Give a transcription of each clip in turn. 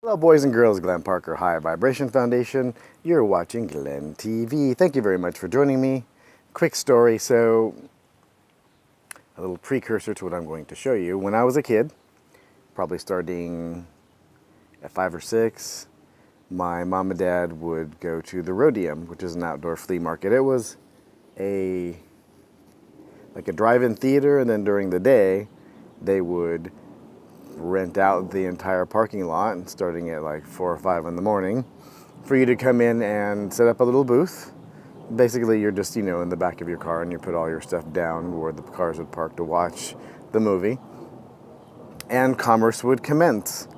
Hello boys and girls, Glenn Parker, High Vibration Foundation. You're watching Glenn TV. Thank you very much for joining me. Quick story, so a little precursor to what I'm going to show you. When I was a kid, probably starting at 5 or 6, my mom and dad would go to the Roadium, which is an outdoor flea market. It was like a drive-in theater, and then during the day, they would rent out the entire parking lot starting at like 4 or 5 in the morning for you to come in and set up a little booth. Basically, you're just, in the back of your car and you put all your stuff down where the cars would park to watch the movie, and commerce would commence.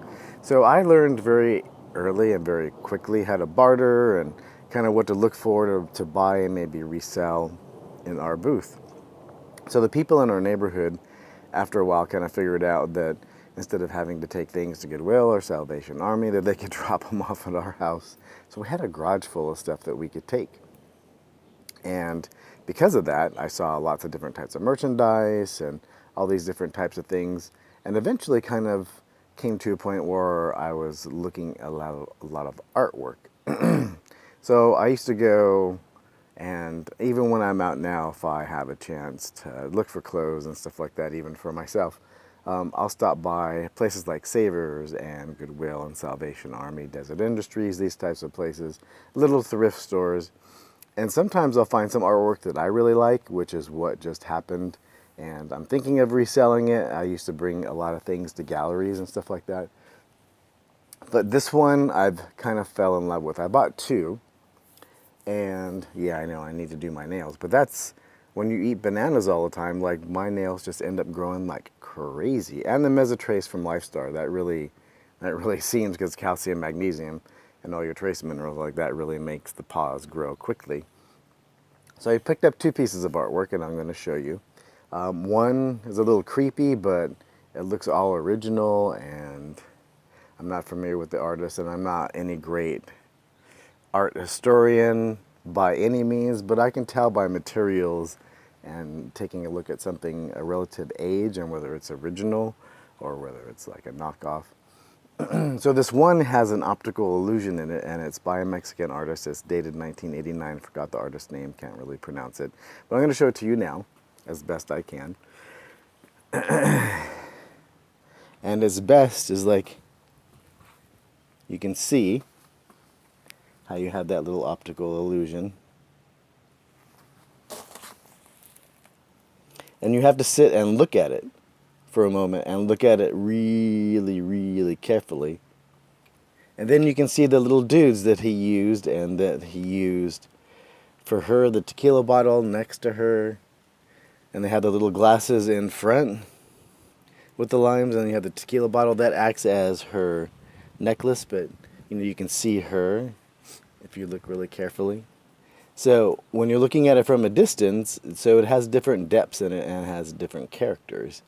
So I learned very early and very quickly how to barter and kind of what to look for to buy and maybe resell in our booth. So the people in our neighborhood, after a while, kind of figured out that instead of having to take things to Goodwill or Salvation Army, that they could drop them off at our house. So we had a garage full of stuff that we could take. And because of that, I saw lots of different types of merchandise and all these different types of things, and eventually kind of came to a point where I was looking at a lot of artwork. So I used to go, and even when I'm out now, if I have a chance to look for clothes and stuff like that, even for myself, I'll stop by places like Savers and Goodwill and Salvation Army, Desert Industries, these types of places, little thrift stores. And sometimes I'll find some artwork that I really like, which is what just happened. And I'm thinking of reselling it. I used to bring a lot of things to galleries and stuff like that. But this one I've kind of fell in love with. I bought 2. And yeah, I know I need to do my nails, but that's when you eat bananas all the time, like my nails just end up growing like crazy. And the mesotrace from LifeStar, that really seems, because calcium, magnesium, and all your trace minerals like that really makes the paws grow quickly. So I picked up 2 pieces of artwork, and I'm going to show you. One is a little creepy, but it looks all original, and I'm not familiar with the artist, and I'm not any great art historian by any means, but I can tell by materials and taking a look at something, a relative age, and whether it's original or whether it's like a knockoff. So this one has an optical illusion in it, and it's by a Mexican artist. It's dated 1989. Forgot the artist's name, can't really pronounce it. But I'm going to show it to you now as best I can. And as best as like you can see how you have that little optical illusion. And you have to sit and look at it for a moment and look at it really, really carefully. And then you can see the little dudes that he used, and that he used for her, the tequila bottle next to her. And they had the little glasses in front with the limes, and you have the tequila bottle that acts as her necklace, but you can see her if you look really carefully. So when you're looking at it from a distance, so it has different depths in it and has different characters.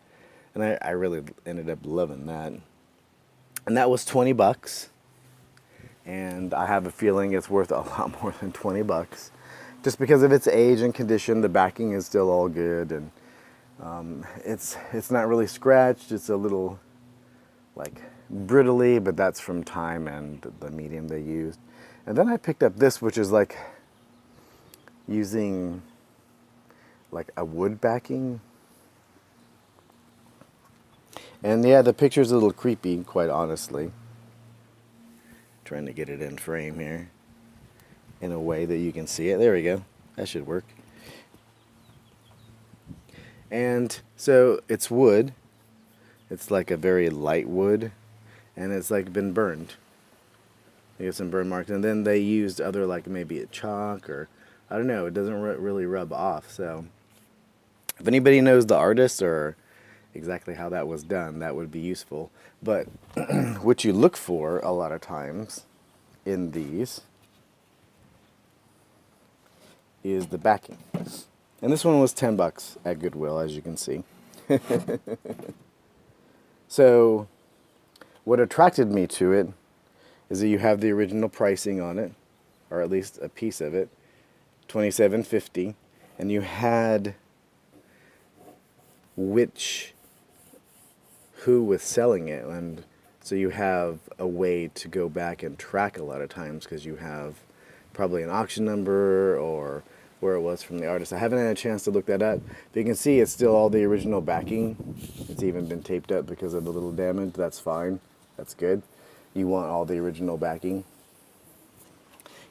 And I really ended up loving that. And that was $20. And I have a feeling it's worth a lot more than $20. Just because of its age and condition, the backing is still all good. And it's not really scratched. It's a little like brittly, but that's from time and the medium they used. And then I picked up this, which is like using like a wood backing. And yeah, the picture's a little creepy, quite honestly. Trying to get it in frame here in a way that you can see it. There we go. That should work. And so it's wood. It's like a very light wood, and it's like been burned. You get some burn marks, and then they used other, like maybe a chalk, or I don't know, it doesn't really rub off. So if anybody knows the artist or exactly how that was done, that would be useful. But what you look for a lot of times in these is the backing. And this one was $10 at Goodwill, as you can see. So what attracted me to it is that you have the original pricing on it, or at least a piece of it, $27.50, and you had who was selling it. And So you have a way to go back and track a lot of times because you have probably an auction number or where it was from the artist. I haven't had a chance to look that up. But you can see it's still all the original backing. It's even been taped up because of the little damage. That's fine. That's good. You want all the original backing.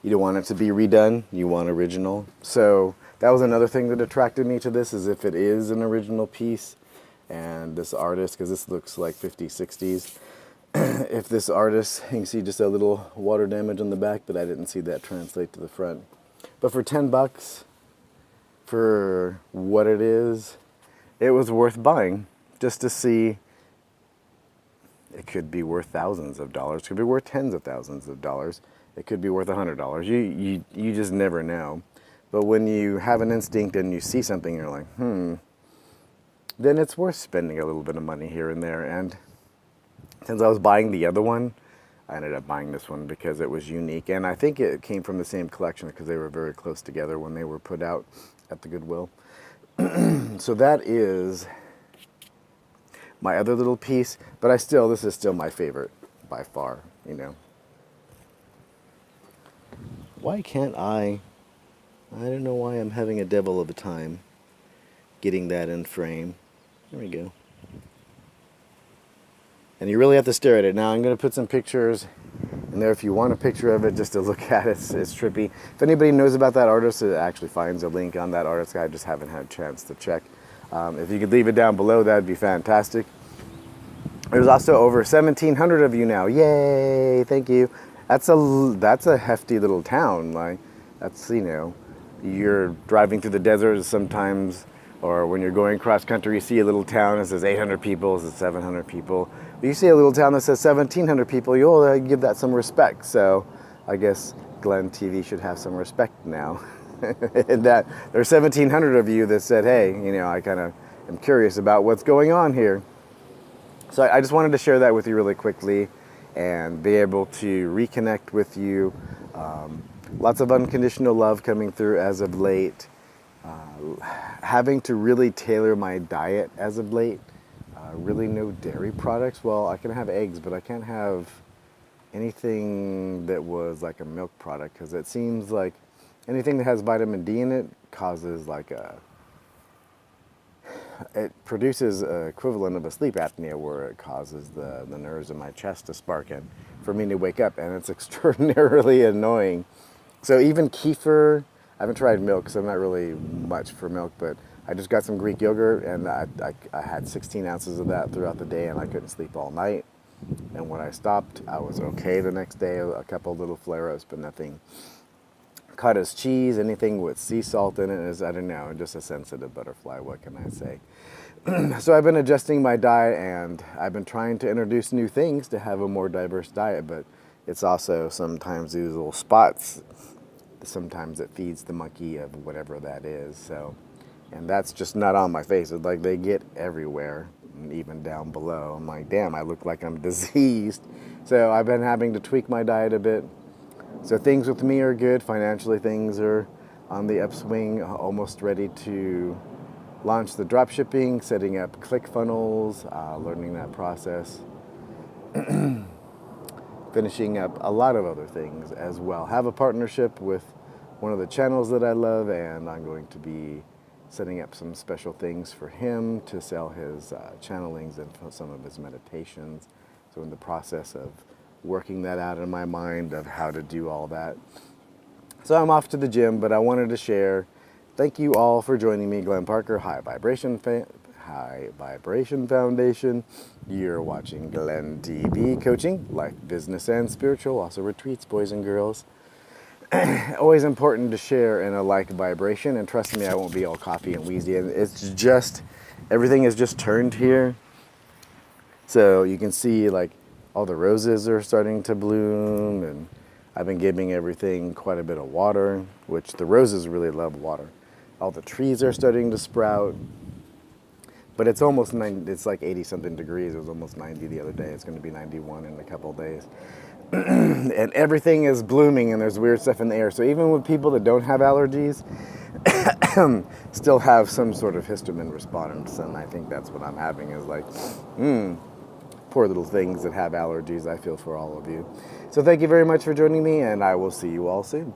You don't want it to be redone. You want original. So that was another thing that attracted me to this, is if it is an original piece and this artist, because this looks like 50s, 60s. If this artist, you can see just a little water damage on the back, but I didn't see that translate to the front. But for $10, for what it is, it was worth buying just to see. It could be worth thousands of dollars. It could be worth tens of thousands of dollars. It could be worth $100. You just never know. But when you have an instinct and you see something, you're like, then it's worth spending a little bit of money here and there. And since I was buying the other one, I ended up buying this one because it was unique. And I think it came from the same collection because they were very close together when they were put out at the Goodwill. So that is my other little piece. But this is still my favorite by far, you know. Why can't I don't know why I'm having a devil of a time getting that in frame. There we go. And you really have to stare at it. Now I'm going to put some pictures in there if you want a picture of it just to look at it. It's trippy. If anybody knows about that artist, it actually finds a link on that artist. I just haven't had a chance to check. If you could leave it down below, that'd be fantastic. There's also over 1,700 of you now. Yay! Thank you. That's a hefty little town. Like, that's, you know, you're driving through the desert sometimes, or when you're going cross country, you see a little town that says 800 people, it says 700 people. But you see a little town that says 1,700 people, you'll give that some respect. So I guess Glenn TV should have some respect now. And that there's 1,700 of you that said, hey, you know, I kind of am curious about what's going on here. So I just wanted to share that with you really quickly and be able to reconnect with you. Lots of unconditional love coming through as of late. Having to really tailor my diet as of late. Really no dairy products. Well, I can have eggs, but I can't have anything that was like a milk product because it seems like anything that has vitamin D in it causes like it produces an equivalent of a sleep apnea where it causes the nerves in my chest to spark and for me to wake up, and it's extraordinarily annoying. So even kefir, I haven't tried milk because I'm not really much for milk, but I just got some Greek yogurt and I had 16 ounces of that throughout the day and I couldn't sleep all night. And when I stopped, I was okay the next day, a couple little flare-ups, but nothing. Cottage cheese, anything with sea salt in it is, I don't know, just a sensitive butterfly, what can I say? So I've been adjusting my diet and I've been trying to introduce new things to have a more diverse diet, but it's also sometimes these little spots, sometimes it feeds the monkey of whatever that is. So, and that's just not on my face. It's like they get everywhere, even down below. I'm like, damn, I look like I'm diseased. So I've been having to tweak my diet a bit. So things with me are good. Financially, things are on the upswing, almost ready to launch the drop shipping, setting up ClickFunnels, learning that process, finishing up a lot of other things as well. Have a partnership with one of the channels that I love, and I'm going to be setting up some special things for him to sell his channelings and some of his meditations. So in the process of working that out in my mind of how to do all that. So I'm off to the gym, but I wanted to share. Thank you all for joining me, Glenn Parker, High Vibration Foundation. You're watching Glenn TV, coaching, life, business, and spiritual, also retreats, boys and girls. Always important to share in a like vibration, and trust me, I won't be all coffee and wheezy. And it's just, everything is just turned here. So you can see like all the roses are starting to bloom, and I've been giving everything quite a bit of water, which the roses really love water. All the trees are starting to sprout, but it's almost 90, it's like 80 something degrees. It was almost 90 the other day. It's going to be 91 in a couple of days. And everything is blooming and there's weird stuff in the air. So even with people that don't have allergies, still have some sort of histamine response. And I think that's what I'm having is like, poor little things that have allergies. I feel for all of you. So thank you very much for joining me, and I will see you all soon.